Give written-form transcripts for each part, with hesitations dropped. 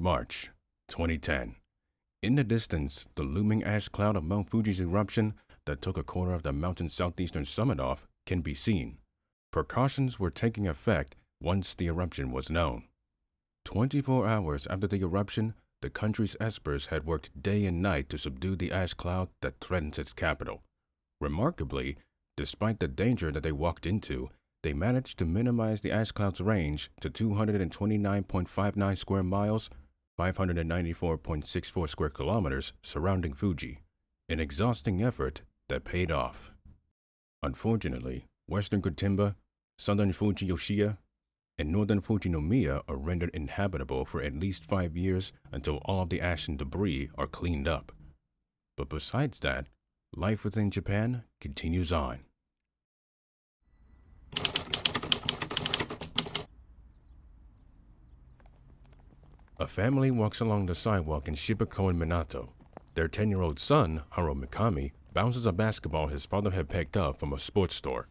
March, 2010. In the distance, the looming ash cloud of Mount Fuji's eruption that took a quarter of the mountain's southeastern summit off can be seen. Precautions were taking effect once the eruption was known. 24 hours after the eruption, the country's experts had worked day and night to subdue the ash cloud that threatens its capital. Remarkably, despite the danger that they walked into, they managed to minimize the ash cloud's range to 229.59 square miles, 594.64 square kilometers surrounding Fuji, an exhausting effort that paid off. Unfortunately, western Gotemba, southern Fuji Yoshia, and northern Fujinomiya are rendered inhabitable for at least 5 years until all of the ash and debris are cleaned up. But besides that, life within Japan continues on. A family walks along the sidewalk in Shibakoen Minato. Their 10-year-old son, Haro Mikami, bounces a basketball his father had picked up from a sports store.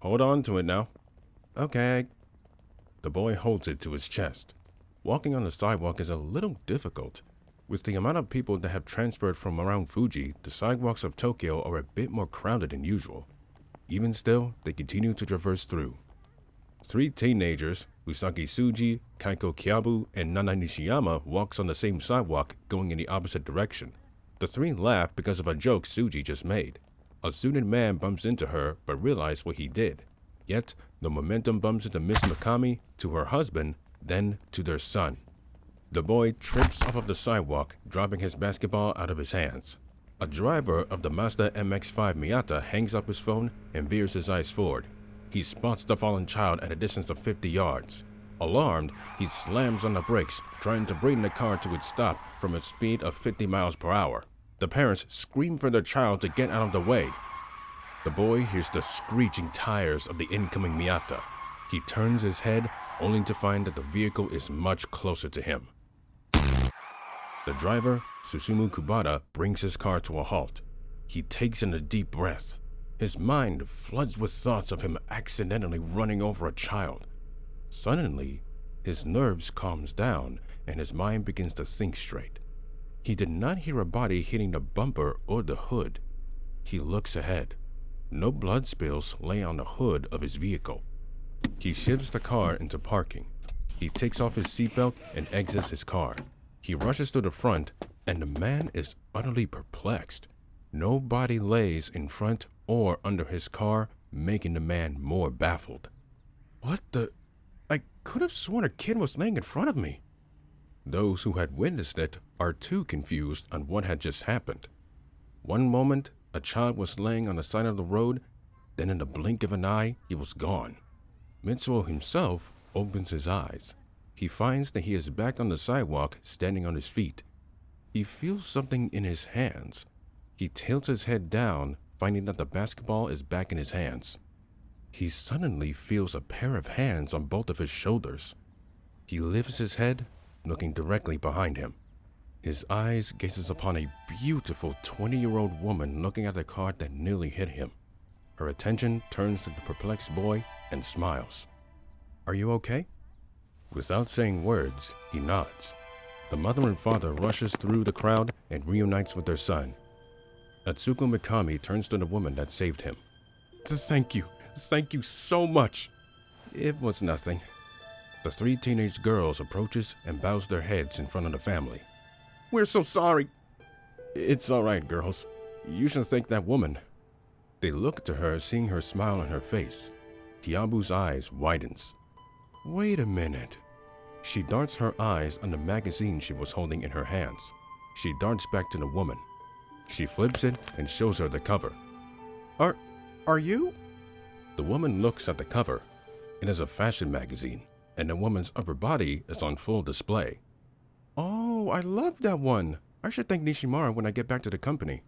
Hold on to it now. Okay. The boy holds it to his chest. Walking on the sidewalk is a little difficult. With the amount of people that have transferred from around Fuji, the sidewalks of Tokyo are a bit more crowded than usual. Even still, they continue to traverse through. 3 teenagers, Usagi Tsuji, Kaiko Kyabu, and Nana Nishiyama, walks on the same sidewalk, going in the opposite direction. The 3 laugh because of a joke Tsuji just made. A suited man bumps into her, but realizes what he did. Yet, the momentum bumps into Miss Mikami, to her husband, then to their son. The boy trips off of the sidewalk, dropping his basketball out of his hands. A driver of the Mazda MX-5 Miata hangs up his phone and veers his eyes forward. He spots the fallen child at a distance of 50 yards. Alarmed, he slams on the brakes, trying to bring the car to its stop from a speed of 50 miles per hour. The parents scream for their child to get out of the way. The boy hears the screeching tires of the incoming Miata. He turns his head, only to find that the vehicle is much closer to him. The driver, Susumu Kubata, brings his car to a halt. He takes in a deep breath. His mind floods with thoughts of him accidentally running over a child. Suddenly, his nerves calms down and his mind begins to think straight. He did not hear a body hitting the bumper or the hood. He looks ahead. No blood spills lay on the hood of his vehicle. He shifts the car into parking. He takes off his seatbelt and exits his car. He rushes to the front, and the man is utterly perplexed. No body lays in front or under his car, making the man more baffled. What the? I could have sworn a kid was laying in front of me. Those who had witnessed it are too confused on what had just happened. One moment, a child was laying on the side of the road, then in the blink of an eye, he was gone. Mitsuo himself opens his eyes. He finds that he is back on the sidewalk, standing on his feet. He feels something in his hands. He tilts his head down, finding that the basketball is back in his hands. He suddenly feels a pair of hands on both of his shoulders. He lifts his head, looking directly behind him. His eyes gazes upon a beautiful 20-year-old woman looking at the car that nearly hit him. Her attention turns to the perplexed boy and smiles. Are you okay? Without saying words, he nods. The mother and father rushes through the crowd and reunites with their son. Atsuko Mikami turns to the woman that saved him. Thank you so much. It was nothing. The 3 teenage girls approaches and bows their heads in front of the family. We're so sorry. It's all right, girls. You should thank that woman. They look to her, seeing her smile on her face. Kyabu's eyes widens. Wait a minute. She darts her eyes on the magazine she was holding in her hands. She darts back to the woman. She flips it and shows her the cover. Are you? The woman looks at the cover. It is a fashion magazine, and the woman's upper body is on full display. Oh, I love that one. I should thank Nishimura when I get back to the company.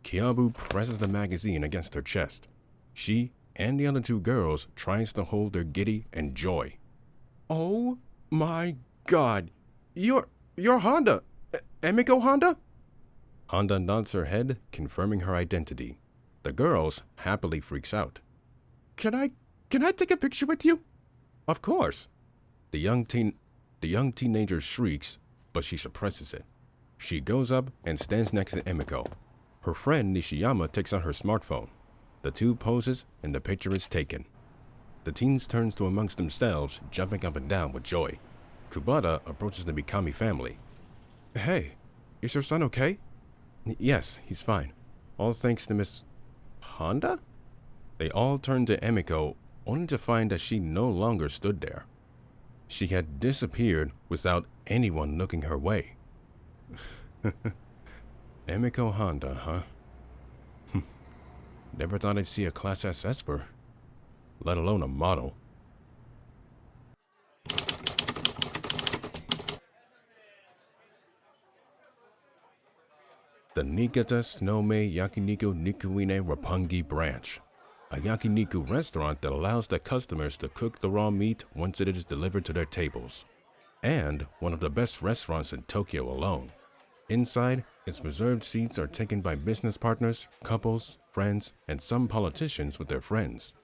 Kyabu presses the magazine against her chest. She and the other 2 girls tries to hold their giddy and joy. Oh my God. You're Honda. Emiko Honda? Honda nods her head, confirming her identity. The girls happily freaks out. Can I take a picture with you? Of course. The young teenager shrieks, but she suppresses it. She goes up and stands next to Emiko. Her friend Nishiyama takes out her smartphone. The two poses and the picture is taken. The teens turn to amongst themselves, jumping up and down with joy. Kubata approaches the Mikami family. Hey, is your son okay? Yes, he's fine. All thanks to Miss Honda? They all turn to Emiko, only to find that she no longer stood there. She had disappeared without anyone looking her way. Emiko Honda, huh? Never thought I'd see a Class S Esper, let alone a model. The Niigata Snowmei Yakiniku Nikuine Roppongi branch, a yakiniku restaurant that allows the customers to cook the raw meat once it is delivered to their tables, and one of the best restaurants in Tokyo alone. Inside, its reserved seats are taken by business partners, couples, friends, and some politicians with their friends.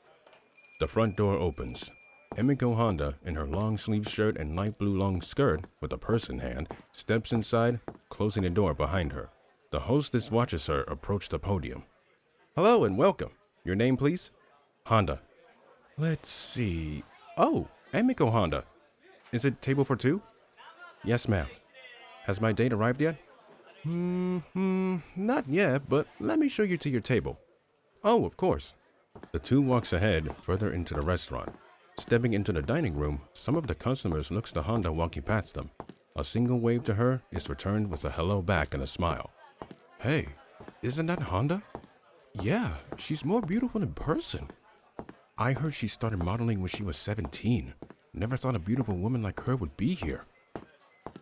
The front door opens. Emiko Honda, in her long-sleeved shirt and light blue long skirt with a purse in hand, steps inside, closing the door behind her. The hostess watches her approach the podium. Hello and welcome. Your name, please? Honda. Let's see. Oh, Emiko Honda. Is it table for two? Yes, ma'am. Has my date arrived yet? Not yet, but let me show you to your table. Oh, of course. The two walks ahead, further into the restaurant. Stepping into the dining room, some of the customers looks to Honda walking past them. A single wave to her is returned with a hello back and a smile. Hey, isn't that Honda? Yeah, she's more beautiful in person. I heard she started modeling when she was 17. Never thought a beautiful woman like her would be here.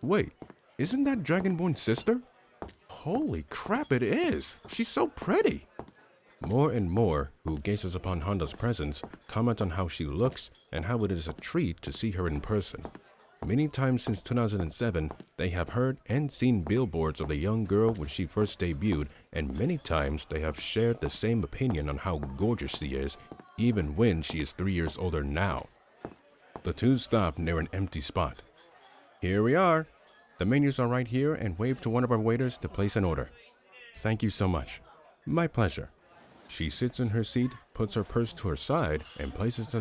Wait, isn't that Dragonborn's sister? Holy crap, it is! She's so pretty! More and more, who gazes upon Honda's presence, comment on how she looks and how it is a treat to see her in person. Many times since 2007, they have heard and seen billboards of the young girl when she first debuted, and many times they have shared the same opinion on how gorgeous she is, even when she is 3 years older now. The two stop near an empty spot. Here we are. The menus are right here, and wave to one of our waiters to place an order. Thank you so much. My pleasure. She sits in her seat, puts her purse to her side, and places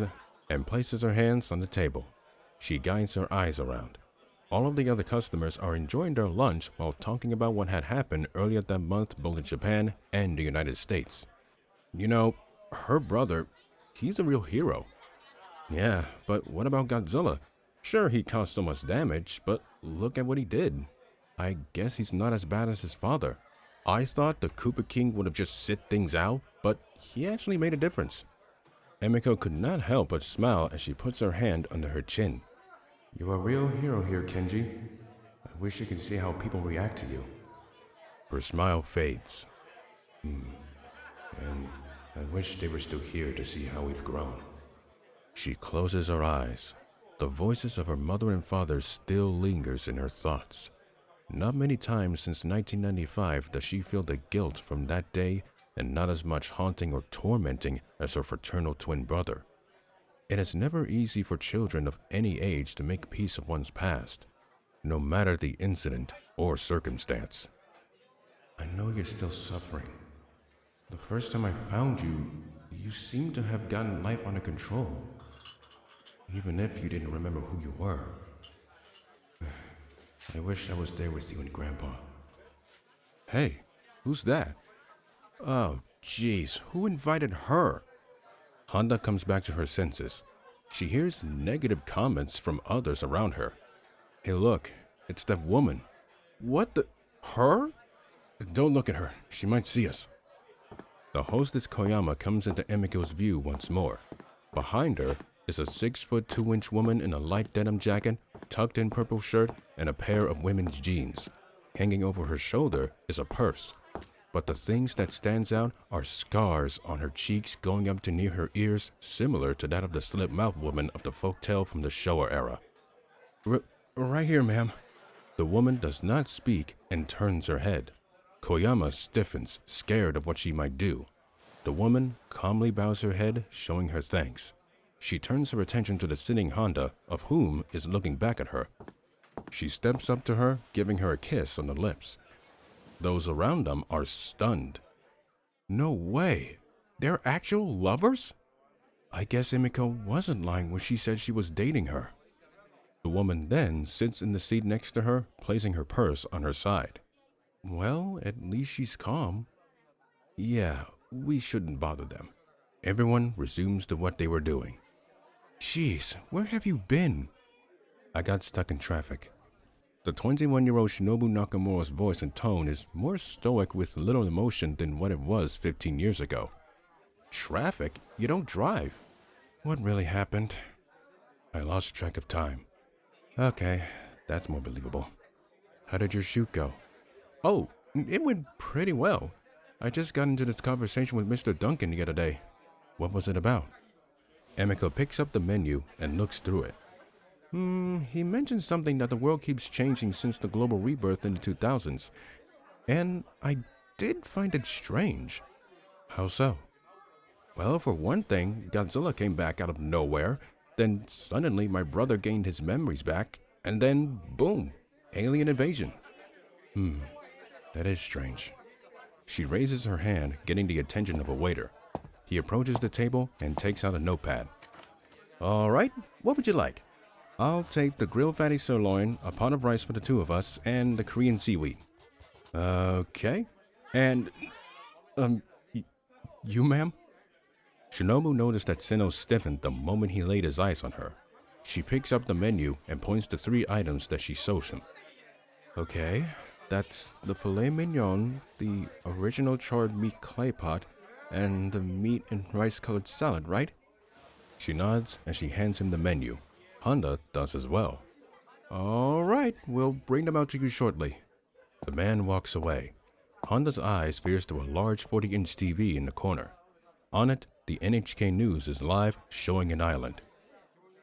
her hands on the table. She guides her eyes around. All of the other customers are enjoying their lunch while talking about what had happened earlier that month both in Japan and the United States. You know, her brother, he's a real hero. Yeah, but what about Godzilla? Sure, he caused so much damage, but look at what he did. I guess he's not as bad as his father. I thought the Koopa King would have just sit things out, but he actually made a difference. Emiko could not help but smile as she puts her hand under her chin. You're a real hero here, Kenji. I wish you could see how people react to you. Her smile fades. And I wish they were still here to see how we've grown. She closes her eyes. The voices of her mother and father still lingers in her thoughts. Not many times since 1995 does she feel the guilt from that day, and not as much haunting or tormenting as her fraternal twin brother. It is never easy for children of any age to make peace of one's past, no matter the incident or circumstance. I know you're still suffering. The first time I found you, you seemed to have gotten life under control, even if you didn't remember who you were. I wish I was there with you and Grandpa. Hey, who's that? Oh, jeez, who invited her? Honda comes back to her senses. She hears negative comments from others around her. Hey, look, it's that woman. What the? Her? Don't look at her. She might see us. The hostess Koyama comes into Emiko's view once more. Behind her is a 6'2" woman in a light denim jacket, tucked in purple shirt, and a pair of women's jeans. Hanging over her shoulder is a purse. But the things that stands out are scars on her cheeks going up to near her ears, similar to that of the slit-mouthed woman of the folktale from the Showa era. Right here, ma'am. The woman does not speak and turns her head. Koyama stiffens, scared of what she might do. The woman calmly bows her head, showing her thanks. She turns her attention to the sitting Honda, of whom is looking back at her. She steps up to her, giving her a kiss on the lips. Those around them are stunned. No way! They're actual lovers? I guess Emiko wasn't lying when she said she was dating her. The woman then sits in the seat next to her, placing her purse on her side. Well, at least she's calm. Yeah, we shouldn't bother them. Everyone resumes to what they were doing. Jeez, where have you been? I got stuck in traffic. The 21-year-old Shinobu Nakamura's voice and tone is more stoic with little emotion than what it was 15 years ago. Traffic? You don't drive. What really happened? I lost track of time. Okay, that's more believable. How did your shoot go? Oh, it went pretty well. I just got into this conversation with Mr. Duncan the other day. What was it about? Emiko picks up the menu and looks through it. He mentioned something that the world keeps changing since the global rebirth in the 2000s. And I did find it strange. How so? Well, for one thing, Godzilla came back out of nowhere. Then suddenly my brother gained his memories back. And then, boom, alien invasion. That is strange. She raises her hand, getting the attention of a waiter. He approaches the table and takes out a notepad. All right, what would you like? I'll take the grilled fatty sirloin, a pot of rice for the two of us, and the Korean seaweed. Okay. And, you ma'am? Shinobu noticed that Seno stiffened the moment he laid his eyes on her. She picks up the menu and points to 3 items that she shows him. Okay, that's the filet mignon, the original charred meat clay pot, and the meat and rice-colored salad, right? She nods and she hands him the menu. Honda does as well. All right, we'll bring them out to you shortly. The man walks away. Honda's eyes veers to a large 40-inch TV in the corner. On it, the NHK News is live, showing an island.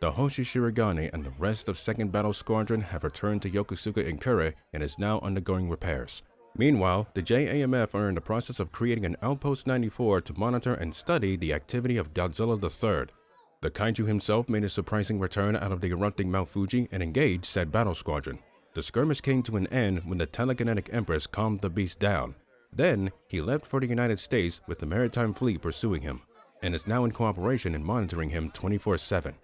The Hoshi Shirogane and the rest of 2nd Battle Squadron have returned to Yokosuka in Kure and is now undergoing repairs. Meanwhile, the JAMF are in the process of creating an Outpost 94 to monitor and study the activity of Godzilla III. The kaiju himself made a surprising return out of the erupting Mount Fuji and engaged said battle squadron. The skirmish came to an end when the telekinetic Empress calmed the beast down. Then, he left for the United States with the maritime fleet pursuing him, and is now in cooperation in monitoring him 24/7.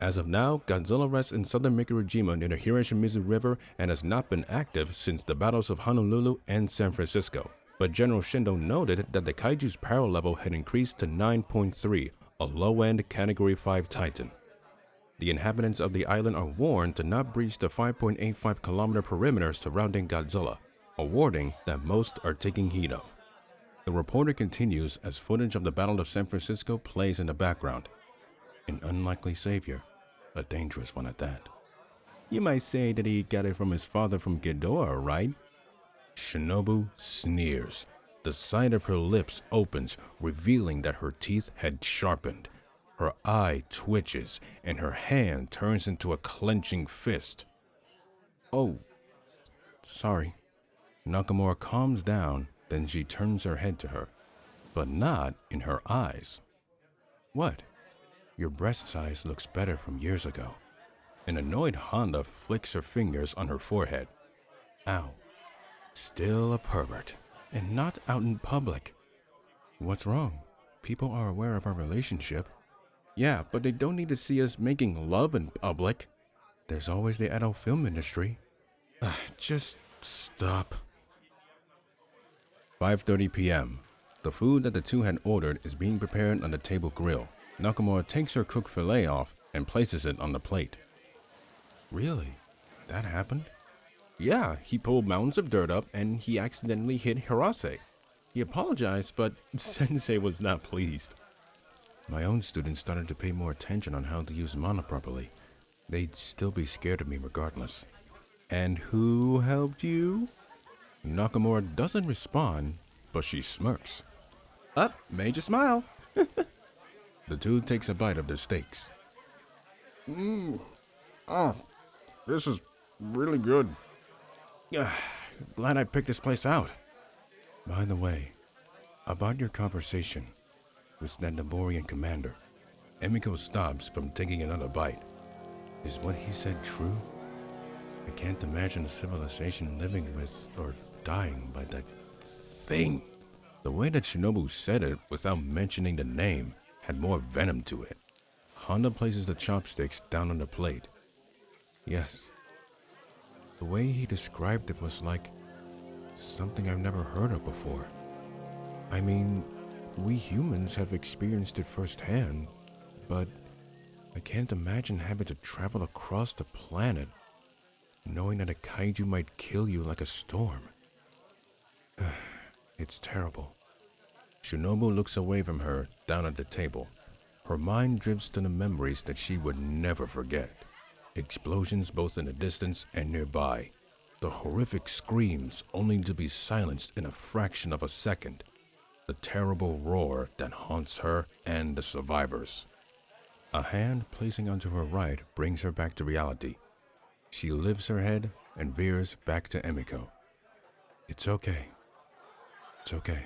As of now, Godzilla rests in southern Mikurujima near the Hiroshimizu River and has not been active since the battles of Honolulu and San Francisco. But General Shindo noted that the kaiju's peril level had increased to 9.3, a low-end Category 5 Titan. The inhabitants of the island are warned to not breach the 5.85-kilometer perimeter surrounding Godzilla, a warning that most are taking heed of. The reporter continues as footage of the Battle of San Francisco plays in the background. An unlikely savior, a dangerous one at that. You might say that he got it from his father from Ghidorah, right? Shinobu sneers. The side of her lips opens, revealing that her teeth had sharpened. Her eye twitches, and her hand turns into a clenching fist. Oh, sorry. Nakamura calms down, then she turns her head to her, but not in her eyes. What? Your breast size looks better from years ago. An annoyed Honda flicks her fingers on her forehead. Ow. Still a pervert. And not out in public. What's wrong? People are aware of our relationship. Yeah, but they don't need to see us making love in public. There's always the adult film industry. Just stop. 5:30 p.m. The food that the two had ordered is being prepared on the table grill. Nakamura takes her cooked fillet off and places it on the plate. Really? That happened? Yeah, he pulled mountains of dirt up and he accidentally hit Hirase. He apologized, but Sensei was not pleased. My own students started to pay more attention on how to use mana properly. They'd still be scared of me regardless. And who helped you? Nakamura doesn't respond, but she smirks. Made you smile. The two takes a bite of their steaks. This is really good. Glad I picked this place out. By the way, about your conversation with that Naborian commander, Emiko stops from taking another bite. Is what he said true? I can't imagine a civilization living with or dying by that thing. The way that Shinobu said it without mentioning the name had more venom to it. Honda places the chopsticks down on the plate. Yes. The way he described it was like something I've never heard of before. I mean, we humans have experienced it firsthand, but I can't imagine having to travel across the planet, knowing that a kaiju might kill you like a storm. It's terrible. Shinobu looks away from her, down at the table. Her mind drifts to the memories that she would never forget. Explosions both in the distance and nearby. The horrific screams only to be silenced in a fraction of a second. The terrible roar that haunts her and the survivors. A hand placing onto her right brings her back to reality. She lifts her head and veers back to Emiko. It's okay. It's okay.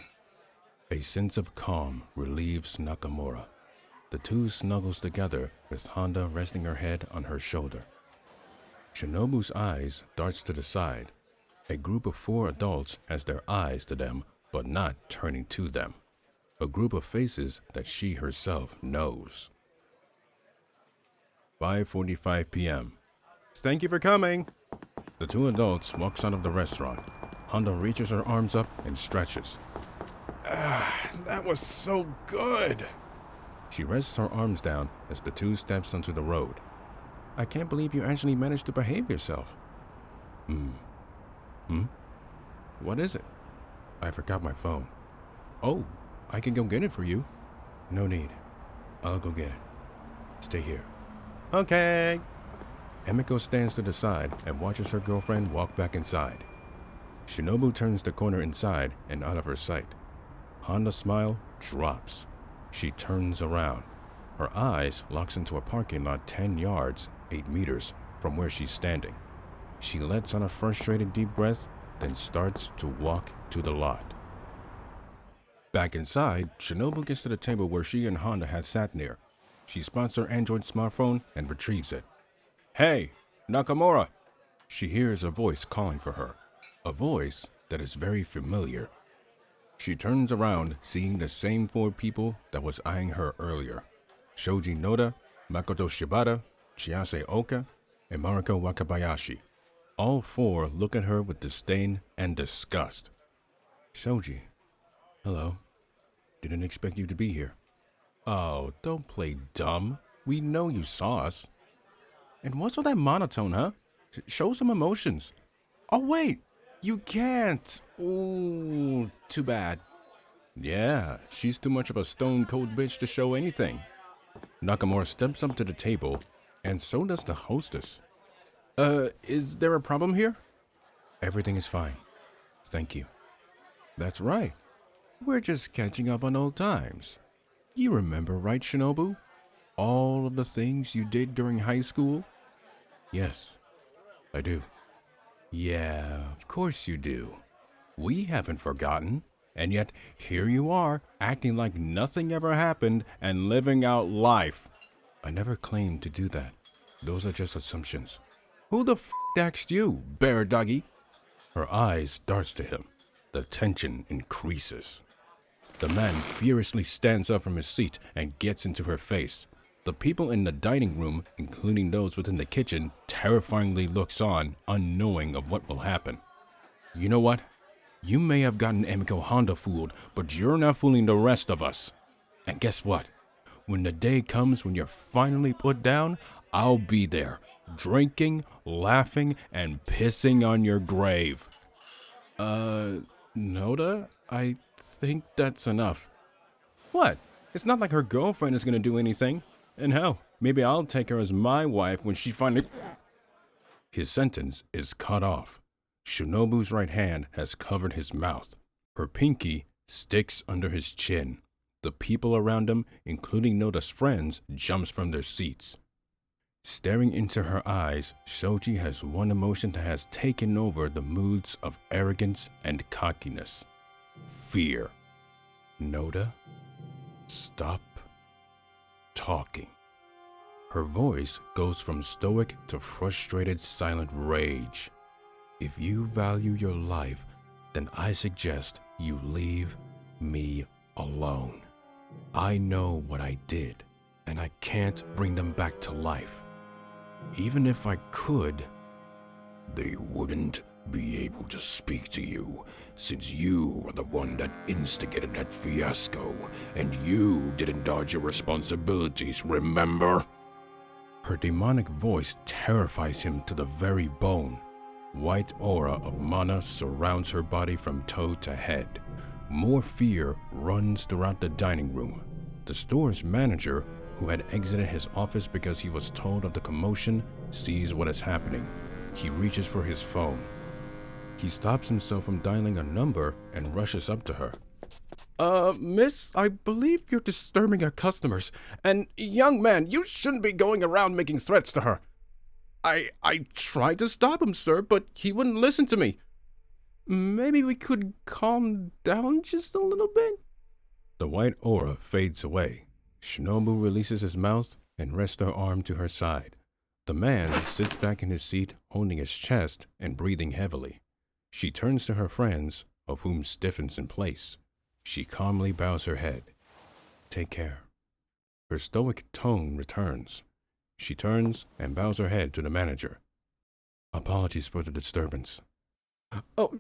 A sense of calm relieves Nakamura. The two snuggles together with Honda resting her head on her shoulder. Shinobu's eyes darts to the side. A group of 4 adults has their eyes to them, but not turning to them. A group of faces that she herself knows. 5:45 p.m. Thank you for coming. The 2 adults walks out of the restaurant. Honda reaches her arms up and stretches. That was so good. She rests her arms down as the 2 steps onto the road. I can't believe you actually managed to behave yourself. What is it? I forgot my phone. Oh, I can go get it for you. No need. I'll go get it. Stay here. Okay. Emiko stands to the side and watches her girlfriend walk back inside. Shinobu turns the corner inside and out of her sight. Honda's smile drops. She turns around. Her eyes locks into a parking lot 10 yards, 8 meters, from where she's standing. She lets out a frustrated deep breath, then starts to walk to the lot. Back inside, Shinobu gets to the table where she and Honda had sat near. She spots her Android smartphone and retrieves it. Hey, Nakamura! She hears a voice calling for her. A voice that is very familiar. She turns around, seeing the same 4 people that was eyeing her earlier. Shoji Noda, Makoto Shibata, Chiase Oka, and Mariko Wakabayashi. All 4 look at her with disdain and disgust. Shoji, hello. Didn't expect you to be here. Oh, don't play dumb. We know you saw us. And what's with that monotone, huh? Show some emotions. Oh, wait. You can't. Ooh, too bad. Yeah, she's too much of a stone-cold bitch to show anything. Nakamura steps up to the table, and so does the hostess. Is there a problem here? Everything is fine. Thank you. That's right. We're just catching up on old times. You remember, right, Shinobu? All of the things you did during high school? Yes, I do. Yeah, of course you do. We haven't forgotten, and yet here you are, acting like nothing ever happened and living out life. I never claimed to do that. Those are just assumptions. Who the f*** asked you, bear doggy? Her eyes darts to him. The tension increases. The man furiously stands up from his seat and gets into her face. The people in the dining room, including those within the kitchen, terrifyingly looks on, unknowing of what will happen. You know what? You may have gotten Emiko Honda fooled, but you're not fooling the rest of us. And guess what? When the day comes when you're finally put down, I'll be there, drinking, laughing, and pissing on your grave. Noda? I think that's enough. What? It's not like her girlfriend is gonna do anything. And hell, maybe I'll take her as my wife when she finally... His sentence is cut off. Shinobu's right hand has covered his mouth. Her pinky sticks under his chin. The people around him, including Noda's friends, jumps from their seats. Staring into her eyes, Shoji has one emotion that has taken over the moods of arrogance and cockiness. Fear. Noda, stop talking. Her voice goes from stoic to frustrated silent rage. If you value your life, then I suggest you leave me alone. I know what I did, and I can't bring them back to life. Even if I could, they wouldn't be able to speak to you, since you were the one that instigated that fiasco, and you didn't dodge your responsibilities, remember? Her demonic voice terrifies him to the very bone. White aura of mana surrounds her body from toe to head. More fear runs throughout the dining room. The store's manager, who had exited his office because he was told of the commotion, sees what is happening. He reaches for his phone. He stops himself from dialing a number and rushes up to her. Miss, I believe you're disturbing our customers. And young man, you shouldn't be going around making threats to her. I tried to stop him, sir, but he wouldn't listen to me. Maybe we could calm down just a little bit? The white aura fades away. Shinobu releases his mouth and rests her arm to her side. The man sits back in his seat, holding his chest and breathing heavily. She turns to her friends, of whom stiffens in place. She calmly bows her head. Take care. Her stoic tone returns. She turns and bows her head to the manager. Apologies for the disturbance. Oh,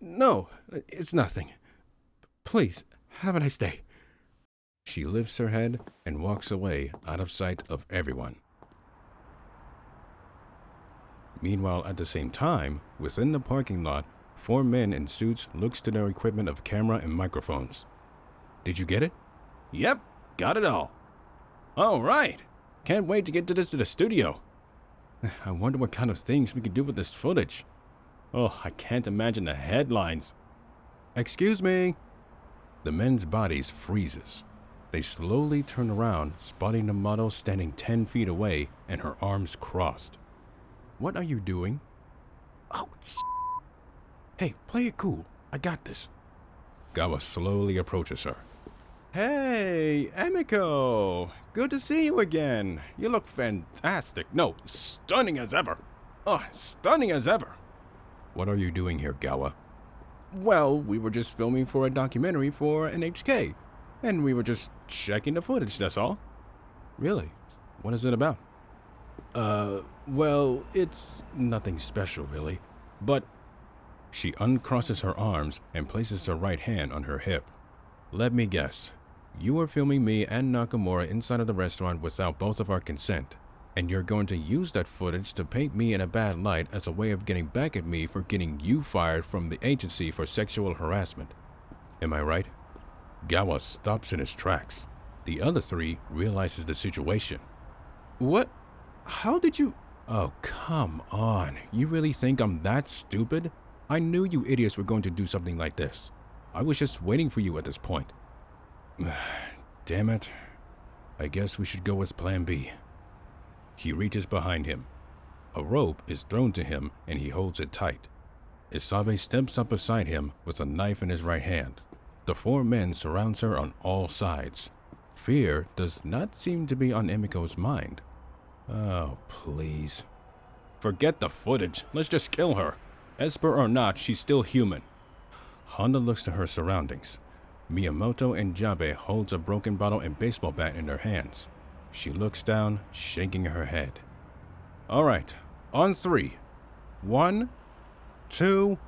no, it's nothing. Please, have a nice day. She lifts her head and walks away out of sight of everyone. Meanwhile, at the same time, within the parking lot, 4 men in suits looks to their equipment of camera and microphones. Did you get it? Yep, got it all. All right. Can't wait to get to the studio. I wonder what kind of things we could do with this footage. Oh, I can't imagine the headlines. Excuse me. The men's bodies freezes. They slowly turn around, spotting the model standing 10 feet away and her arms crossed. What are you doing? Oh, hey, play it cool. I got this. Gawa slowly approaches her. Hey, Emiko! Good to see you again. You look fantastic. No, stunning as ever. Oh, stunning as ever. What are you doing here, Gawa? Well, we were just filming for a documentary for NHK, and we were just checking the footage, that's all. Really? What is it about? Well, it's nothing special, really, but... She uncrosses her arms and places her right hand on her hip. Let me guess. You are filming me and Nakamura inside of the restaurant without both of our consent, and you're going to use that footage to paint me in a bad light as a way of getting back at me for getting you fired from the agency for sexual harassment. Am I right? Gawa stops in his tracks. The other 3 realizes the situation. What? How did you... Oh, come on. You really think I'm that stupid? I knew you idiots were going to do something like this. I was just waiting for you at this point. Damn it. I guess we should go with plan B. He reaches behind him. A rope is thrown to him and he holds it tight. Isabe steps up beside him with a knife in his right hand. The 4 men surround her on all sides. Fear does not seem to be on Emiko's mind. Oh, please. Forget the footage. Let's just kill her. Esper or not, she's still human. Honda looks to her surroundings. Miyamoto and Jabe holds a broken bottle and baseball bat in their hands. She looks down, shaking her head. All right, on 3. 1, 2,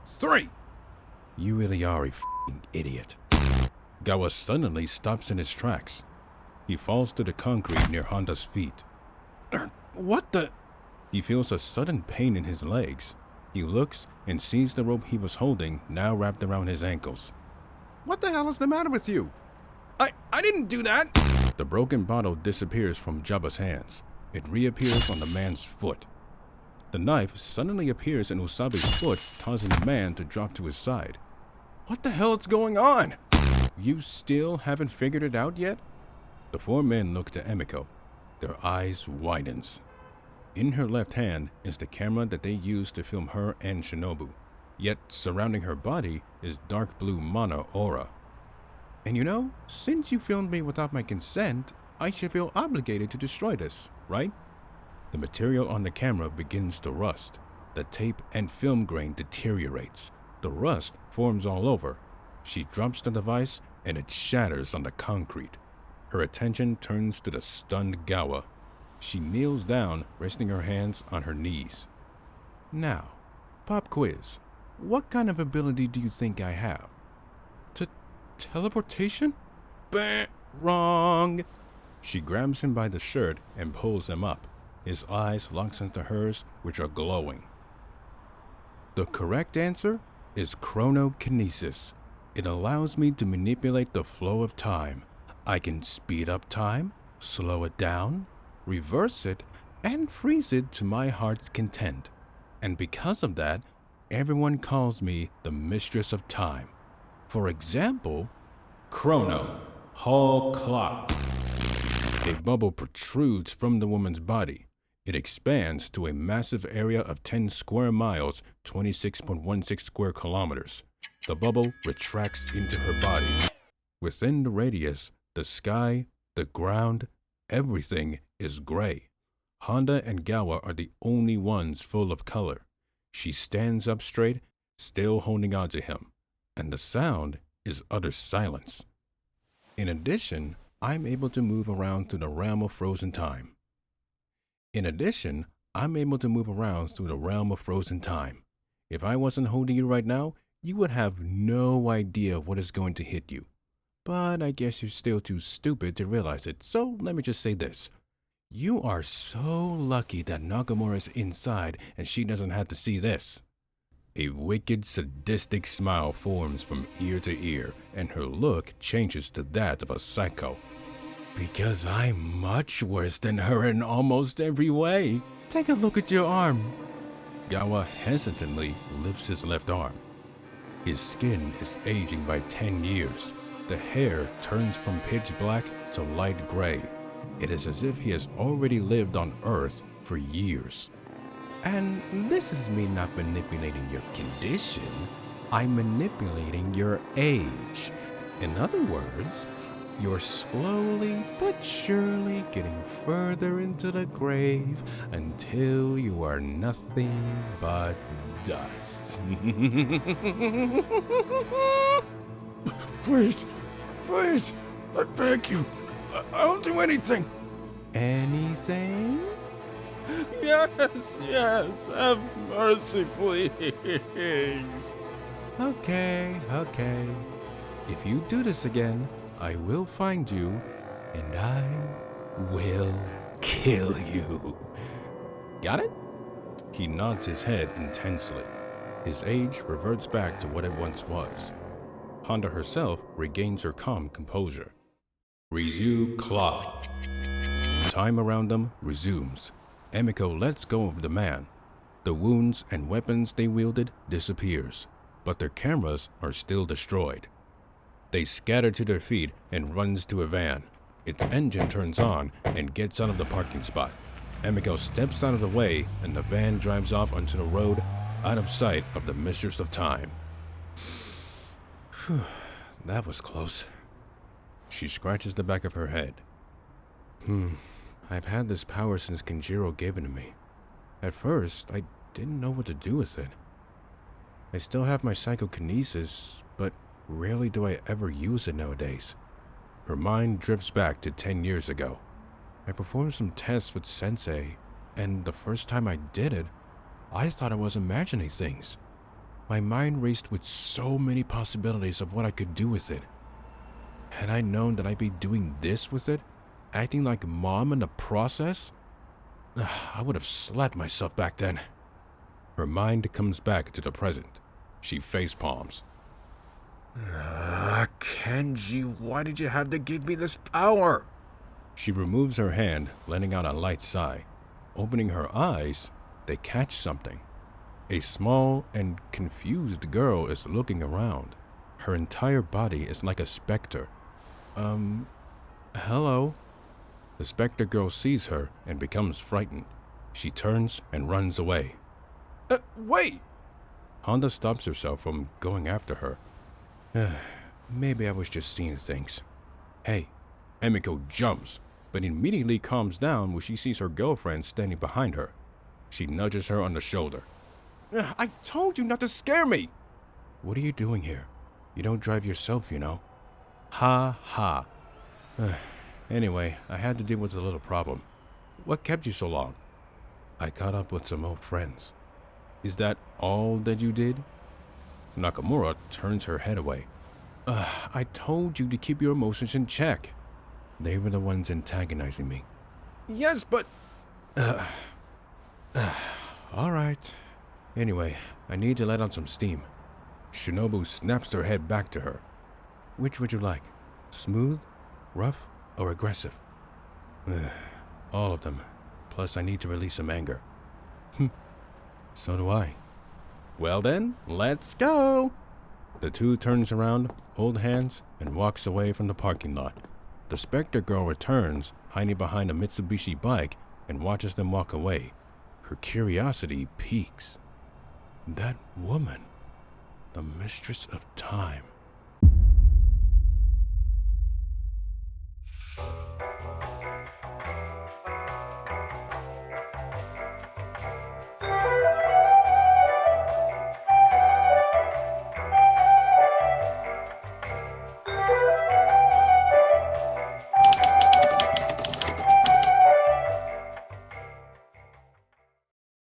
3. You really are a f***ing idiot. Gawa suddenly stops in his tracks. He falls to the concrete near Honda's feet. What the? He feels a sudden pain in his legs. He looks and sees the rope he was holding now wrapped around his ankles. What the hell is the matter with you? I didn't do that! The broken bottle disappears from Jabba's hands. It reappears on the man's foot. The knife suddenly appears in Usabe's foot, causing the man to drop to his side. What the hell is going on? You still haven't figured it out yet? The 4 men look to Emiko. Their eyes widens. In her left hand is the camera that they used to film her and Shinobu. Yet surrounding her body is dark blue mana aura. And you know, since you filmed me without my consent, I should feel obligated to destroy this, right? The material on the camera begins to rust. The tape and film grain deteriorates. The rust forms all over. She drops the device and it shatters on the concrete. Her attention turns to the stunned Gawa. She kneels down, resting her hands on her knees. Now, pop quiz. What kind of ability do you think I have? Teleportation? Bah, wrong. She grabs him by the shirt and pulls him up. His eyes lock into hers, which are glowing. The correct answer is chronokinesis. It allows me to manipulate the flow of time. I can speed up time, slow it down, reverse it, and freeze it to my heart's content. And because of that, everyone calls me the mistress of time. For example, Chrono, Hall Clock. A bubble protrudes from the woman's body. It expands to a massive area of 10 square miles, 26.16 square kilometers. The bubble retracts into her body. Within the radius, the sky, the ground, everything is gray. Honda and Gawa are the only ones full of color. She stands up straight, still holding on to him, and the sound is utter silence. In addition, I'm able to move around through the realm of frozen time. If I wasn't holding you right now, you would have no idea what is going to hit you. But I guess you're still too stupid to realize it, so let me just say this. You are so lucky that Nakamura is inside and she doesn't have to see this. A wicked, sadistic smile forms from ear to ear, and her look changes to that of a psycho. Because I'm much worse than her in almost every way. Take a look at your arm. Gawa hesitantly lifts his left arm. His skin is aging by 10 years. The hair turns from pitch black to light gray. It is as if he has already lived on Earth for years. And this is me not manipulating your condition. I'm manipulating your age. In other words, you're slowly but surely getting further into the grave until you are nothing but dust. Please, I beg you. I'll do anything. Anything? Yes, have mercy, please. Okay. If you do this again, I will find you, and I will kill you. Got it? He nods his head intensely. His age reverts back to what it once was. Honda herself regains her calm composure. Resume clock. Time around them resumes. Emiko lets go of the man. The wounds and weapons they wielded disappears, but their cameras are still destroyed. They scatter to their feet and runs to a van. Its engine turns on and gets out of the parking spot. Emiko steps out of the way and the van drives off onto the road, out of sight of the mistress of time. That was close. She scratches the back of her head. I've had this power since Kenjiro gave it to me. At first, I didn't know what to do with it. I still have my psychokinesis, but rarely do I ever use it nowadays. Her mind drifts back to 10 years ago. I performed some tests with Sensei, and the first time I did it, I thought I was imagining things. My mind raced with so many possibilities of what I could do with it. Had I known that I'd be doing this with it, acting like mom in the process, I would have slapped myself back then. Her mind comes back to the present. She facepalms. Kenji, why did you have to give me this power? She removes her hand, letting out a light sigh. Opening her eyes, they catch something. A small and confused girl is looking around. Her entire body is like a specter. Hello? The specter girl sees her and becomes frightened. She turns and runs away. Wait! Honda stops herself from going after her. Maybe I was just seeing things. Hey, Emiko jumps. but immediately calms down when she sees her girlfriend standing behind her. She nudges her on the shoulder. I told you not to scare me! What are you doing here? You don't drive yourself, you know. Ha ha. Anyway, I had to deal with a little problem. What kept you so long? I caught up with some old friends. Is that all that you did? Nakamura turns her head away. I told you to keep your emotions in check. They were the ones antagonizing me. Yes, but... all right. Anyway, I need to let out some steam. Shinobu snaps her head back to her. Which would you like? Smooth, rough, or aggressive? All of them. Plus, I need to release some anger. So do I. Well then, let's go! The two turns around, hold hands, and walks away from the parking lot. The Spectre girl returns, hiding behind a Mitsubishi bike, and watches them walk away. Her curiosity peaks. That woman, the mistress of time.